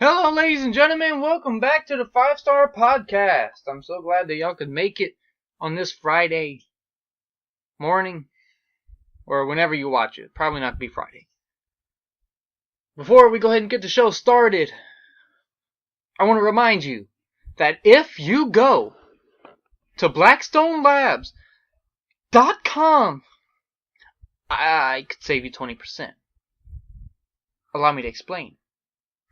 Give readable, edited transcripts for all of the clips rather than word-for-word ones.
Hello, ladies and gentlemen. Welcome back to the 5-Star Podcast. I'm so glad that y'all could make it on this Friday morning, or whenever you watch it. Probably not be Friday. Before we go ahead and get the show started, I want to remind you that if you go to BlackstoneLabs.com, I could save you 20%. Allow me to explain.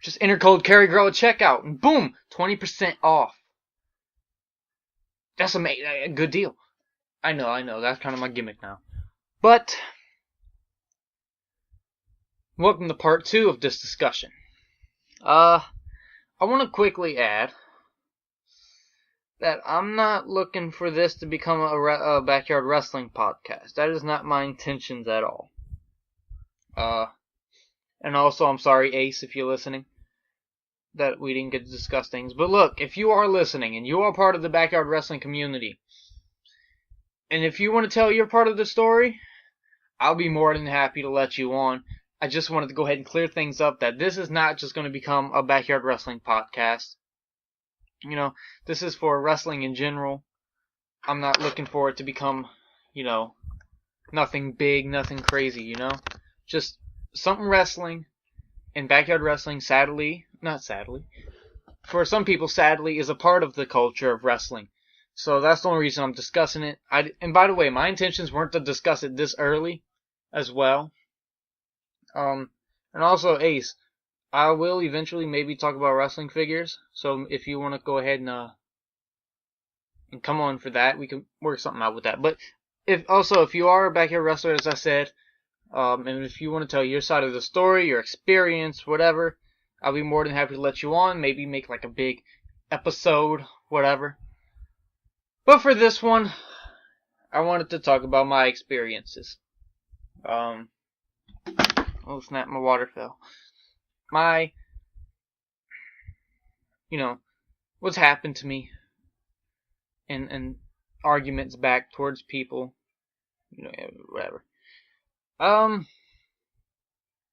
Just enter code CarryGirl at checkout, and boom, 20% off. That's a good deal. I know, that's kind of my gimmick now. But, welcome to part 2 of this discussion. I want to quickly add that I'm not looking for this to become a backyard wrestling podcast. That is not my intentions at all. And also, I'm sorry, Ace, if you're listening, that we didn't get to discuss things. But look, if you are listening and you are part of the backyard wrestling community, and if you want to tell your part of the story, I'll be more than happy to let you on. I just wanted to go ahead and clear things up that this is not just going to become a backyard wrestling podcast. You know, this is for wrestling in general. I'm not looking for it to become, nothing big, nothing crazy, Just something wrestling and backyard wrestling, for some people, sadly, is a part of the culture of wrestling. So that's the only reason I'm discussing it. And by the way, my intentions weren't to discuss it this early as well. And also, Ace, I will eventually maybe talk about wrestling figures. So if you want to go ahead and come on for that, we can work something out with that. But if you are a backyard wrestler, as I said, and if you want to tell your side of the story, your experience, whatever, I'll be more than happy to let you on. Maybe make like a big episode, whatever. But for this one, I wanted to talk about my experiences. Oh snap, my water fell. What's happened to me. And arguments back towards people. Whatever.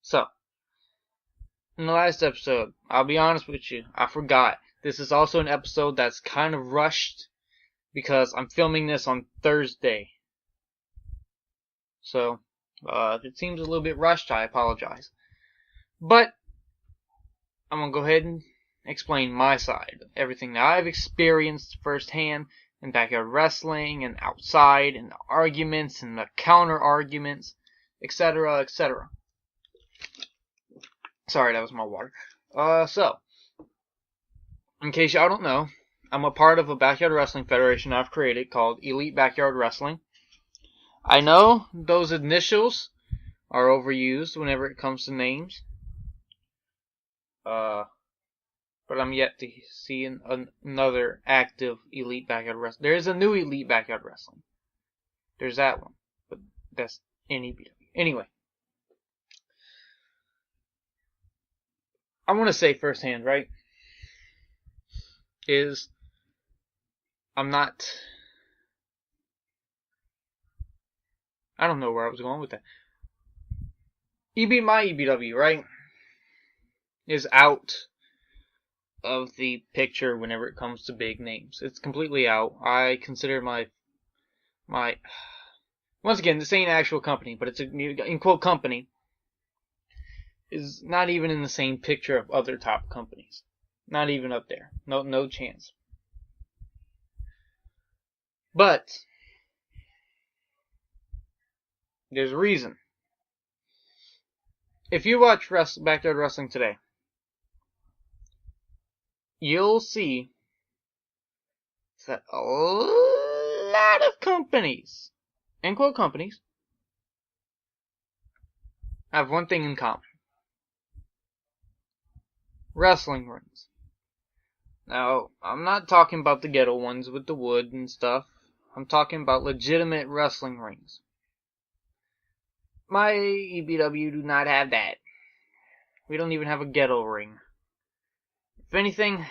So, in the last episode, I'll be honest with you, I forgot. This is also an episode that's kind of rushed because I'm filming this on Thursday. So, if it seems a little bit rushed, I apologize. But, I'm gonna go ahead and explain my side. Everything that I've experienced firsthand in backyard wrestling and outside, and the arguments and the counter arguments, etc., etc. Sorry, that was my water. So, in case y'all don't know, I'm a part of a backyard wrestling federation I've created called Elite Backyard Wrestling. I know those initials are overused whenever it comes to names. But I'm yet to see another active Elite Backyard Wrestling. There is a new Elite Backyard Wrestling. There's that one. But that's NEBW. Anyway. I want to say firsthand, right? I don't know where I was going with that. My EBW, right? Is out of the picture whenever it comes to big names. It's completely out. I consider my once again, this ain't an actual company, but it's a in quote company, is not even in the same picture of other top companies. Not even up there. No chance. But there's a reason. If you watch Backyard Wrestling today, you'll see that a lot of companies, end quote companies, have one thing in common. Wrestling rings. Now, I'm not talking about the ghetto ones with the wood and stuff. I'm talking about legitimate wrestling rings. My EBW do not have that. We don't even have a ghetto ring. If anything,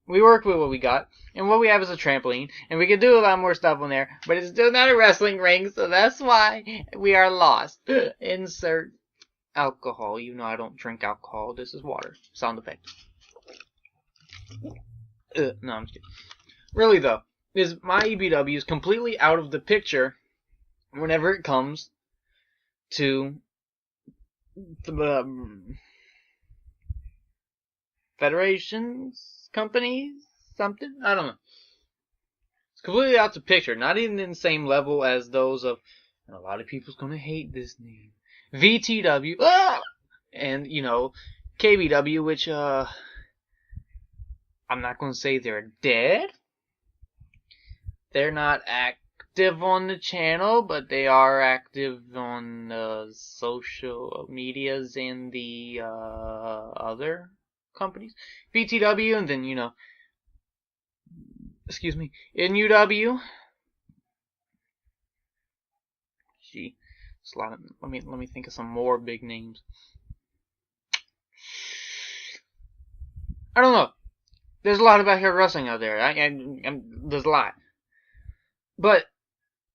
we work with what we got. And what we have is a trampoline. And we can do a lot more stuff on there. But it's still not a wrestling ring. So that's why we are lost. Insert alcohol, even though I don't drink alcohol. This is water. Sound effect. No, I'm just kidding. Really though, is my EBW is completely out of the picture whenever it comes to the federations, companies, something? I don't know. It's completely out the picture. Not even in the same level as those of, and a lot of people's gonna hate this name, VTW, and, you know, KBW, which, I'm not gonna say they're dead. They're not active on the channel, but they are active on social medias and the other companies. VTW, and then, you know, excuse me, NUW. Gee, it's a lot of, let me think of some more big names. I don't know. There's a lot of backyard wrestling out there. There's a lot. But,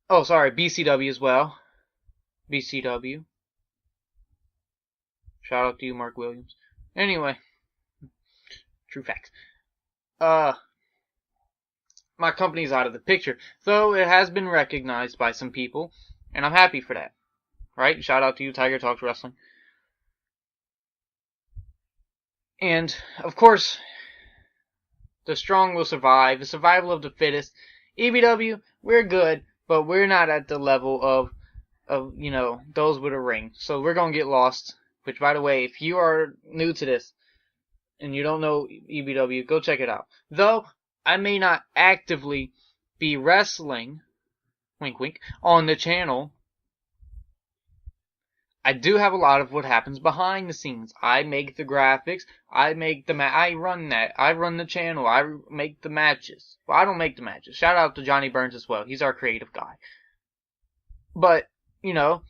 oh, sorry, BCW as well. BCW. Shout out to you, Mark Williams. Anyway, true facts. My company's out of the picture, though it has been recognized by some people, and I'm happy for that. Right? Shout out to you, Tiger Talks Wrestling. And, of course, the strong will survive. The survival of the fittest. EBW, we're good, but we're not at the level of you know, those with a ring. So we're gonna get lost. Which, by the way, if you are new to this and you don't know EBW, go check it out. Though I may not actively be wrestling, wink wink, on the channel, I do have a lot of what happens behind the scenes. I make the graphics. I make the I run that. I run the channel. I make the matches. Well, I don't make the matches. Shout out to Johnny Burns as well. He's our creative guy. But, you know,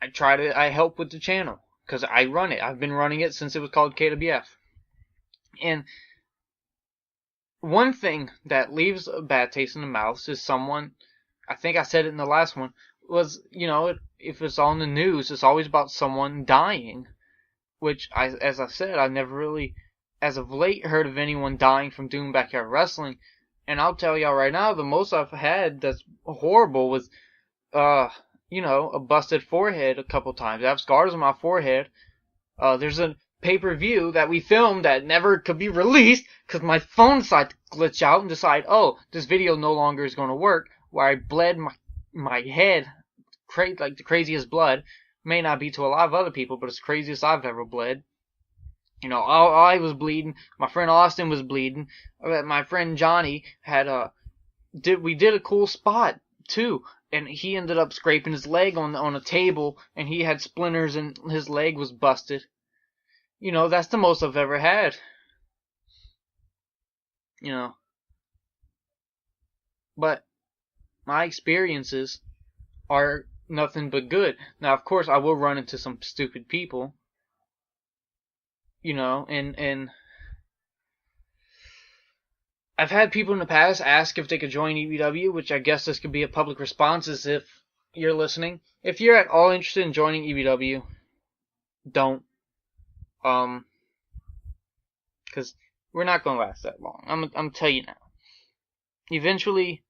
I help with the channel. Because I run it. I've been running it since it was called KWF. And one thing that leaves a bad taste in the mouth is someone, I think I said it in the last one, was, you know, if it's on the news, it's always about someone dying. Which, as I said, I've never really, as of late, heard of anyone dying from doing backyard wrestling. And I'll tell y'all right now, the most I've had that's horrible was, you know, a busted forehead a couple times. I have scars on my forehead. There's a pay-per-view that we filmed that never could be released because my phone decided to glitch out and decide, oh, this video no longer is going to work, where I bled my head like the craziest blood. May not be to a lot of other people, but it's the craziest I've ever bled. You know, I was bleeding. My friend Austin was bleeding. My friend Johnny had we did a cool spot too, and he ended up scraping his leg on a table, and he had splinters and his leg was busted. You know, that's the most I've ever had. You know, but my experiences are nothing but good. Now, of course, I will run into some stupid people. You know, and I've had people in the past ask if they could join EBW, which I guess this could be a public response as if you're listening. If you're at all interested in joining EBW, don't. Because we're not going to last that long. I'm telling you now. Eventually,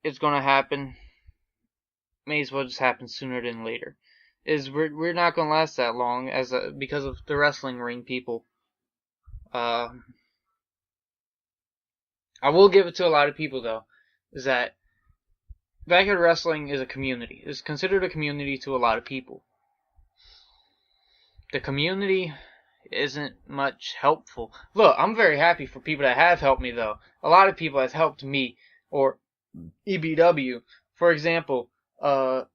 it's going to happen. May as well just happen sooner than later. We're not going to last that long because of the wrestling ring people. I will give it to a lot of people though, is that backyard wrestling is a community. It's considered a community to a lot of people. The community isn't much helpful. Look, I'm very happy for people that have helped me though. A lot of people have helped me or EBW. For example, oh,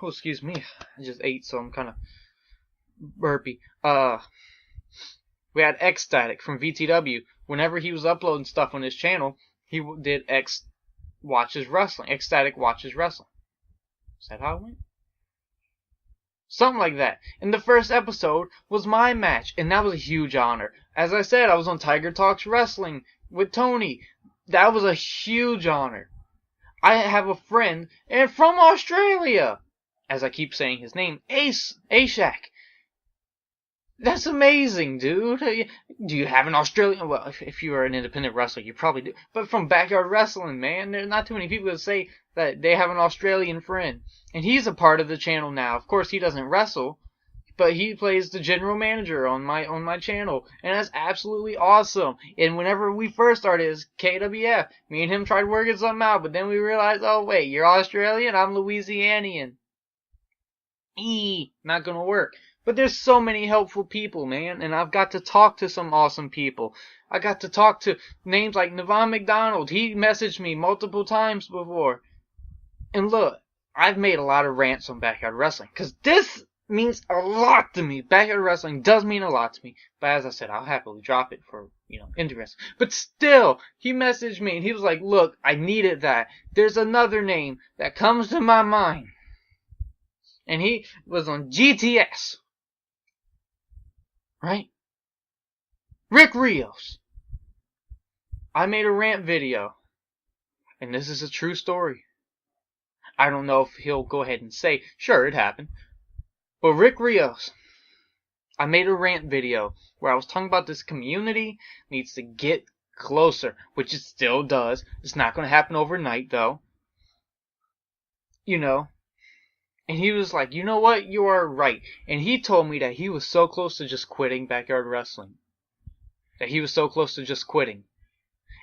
excuse me, I just ate, so I'm kind of burpy. We had Ecstatic from VTW. Whenever he was uploading stuff on his channel, he did Watches Wrestling. Ecstatic Watches Wrestling. Is that how it went? Something like that. And the first episode was my match, and that was a huge honor. As I said, I was on Tiger Talks Wrestling with Tony. That was a huge honor. I have a friend, and from Australia, as I keep saying his name, Ashak. That's amazing, dude. Do you have an Australian? Well, if you are an independent wrestler, you probably do. But from Backyard Wrestling, man, there's not too many people that say that they have an Australian friend. And he's a part of the channel now. Of course, he doesn't wrestle, but he plays the general manager on my channel, and that's absolutely awesome. And whenever we first started as KWF, me and him tried working something out, but then we realized, oh wait, you're Australian, I'm Louisianian. Not gonna work. But there's so many helpful people, man, and I've got to talk to some awesome people. I got to talk to names like Navon McDonald. He messaged me multiple times before. And look, I've made a lot of rants on Backyard Wrestling, because this means a lot to me. Backyard Wrestling does mean a lot to me. But as I said, I'll happily drop it for, indie wrestling. But still, he messaged me and he was like, look, I needed that. There's another name that comes to my mind. And he was on GTS. Right? Rick Rios. I made a rant video. And this is a true story. I don't know if he'll go ahead and say, sure, it happened. But Rick Rios, I made a rant video where I was talking about this community needs to get closer, which it still does. It's not going to happen overnight, though. And he was like, you know what? You are right. And he told me that he was so close to just quitting Backyard Wrestling. That he was so close to just quitting.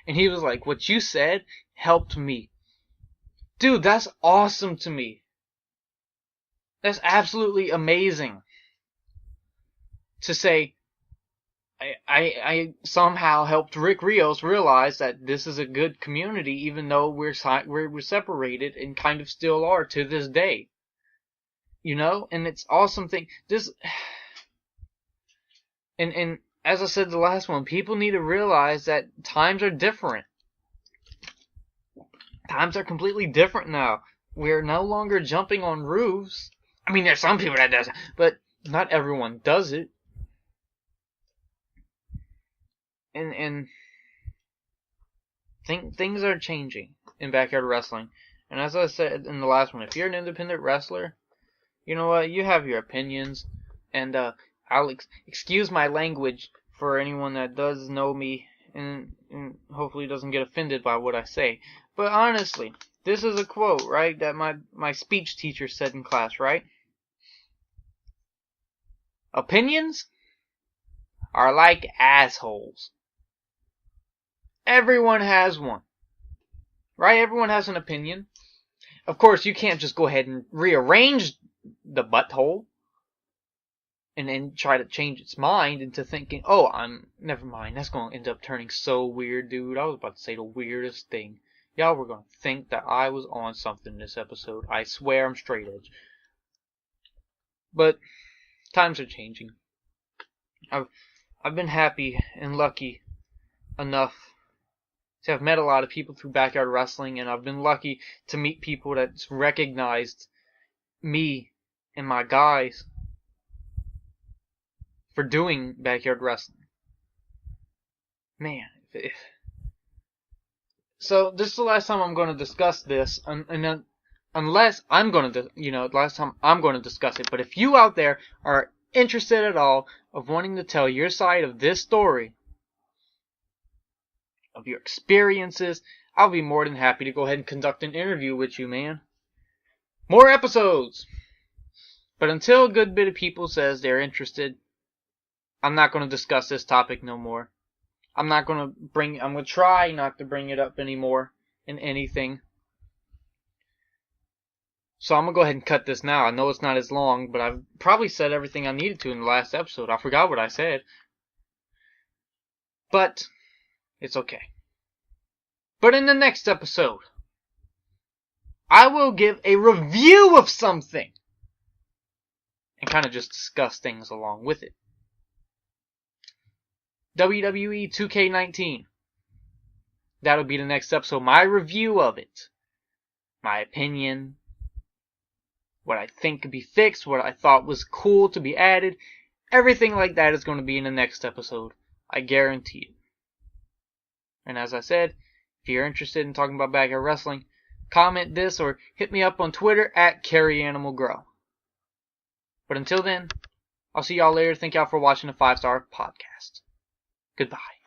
And he was like, what you said helped me. Dude, that's awesome to me. That's absolutely amazing. To say, I somehow helped Rick Rios realize that this is a good community, even though we're separated and kind of still are to this day. And it's awesome thing. And as I said the last one, people need to realize that times are different. Times are completely different now. We're no longer jumping on roofs. I mean, there's some people that does it, but not everyone does it. And things are changing in Backyard Wrestling. And as I said in the last one, if you're an independent wrestler, you know what? You have your opinions, and I'll excuse my language for anyone that does know me and hopefully doesn't get offended by what I say. But honestly, this is a quote, right, that my speech teacher said in class, right? Opinions are like assholes. Everyone has one. Right? Everyone has an opinion. Of course, you can't just go ahead and rearrange the butthole and then try to change its mind into thinking, oh, never mind, that's going to end up turning so weird, dude. I was about to say the weirdest thing. Y'all were going to think that I was on something in this episode. I swear I'm straight edge. But times are changing. I've been happy and lucky enough to have met a lot of people through Backyard Wrestling, and I've been lucky to meet people that's recognized me and my guys for doing Backyard Wrestling. Man, so this is the last time I'm going to discuss this, and unless I'm going to, last time I'm going to discuss it. But if you out there are interested at all of wanting to tell your side of this story, of your experiences, I'll be more than happy to go ahead and conduct an interview with you, man. More episodes! But until a good bit of people says they're interested, I'm not going to discuss this topic no more. I'm going to try not to bring it up anymore in anything. So I'm going to go ahead and cut this now. I know it's not as long, but I've probably said everything I needed to in the last episode. I forgot what I said. But it's okay. But in the next episode, I will give a review of something and kind of just discuss things along with it. WWE 2K19. That'll be the next episode. My review of it. My opinion. What I think could be fixed. What I thought was cool to be added. Everything like that is going to be in the next episode. I guarantee it. And as I said, if you're interested in talking about Backyard Wrestling, comment this or hit me up on Twitter at CarryAnimalGrow. But until then, I'll see y'all later. Thank y'all for watching the 5 Star Podcast. Goodbye.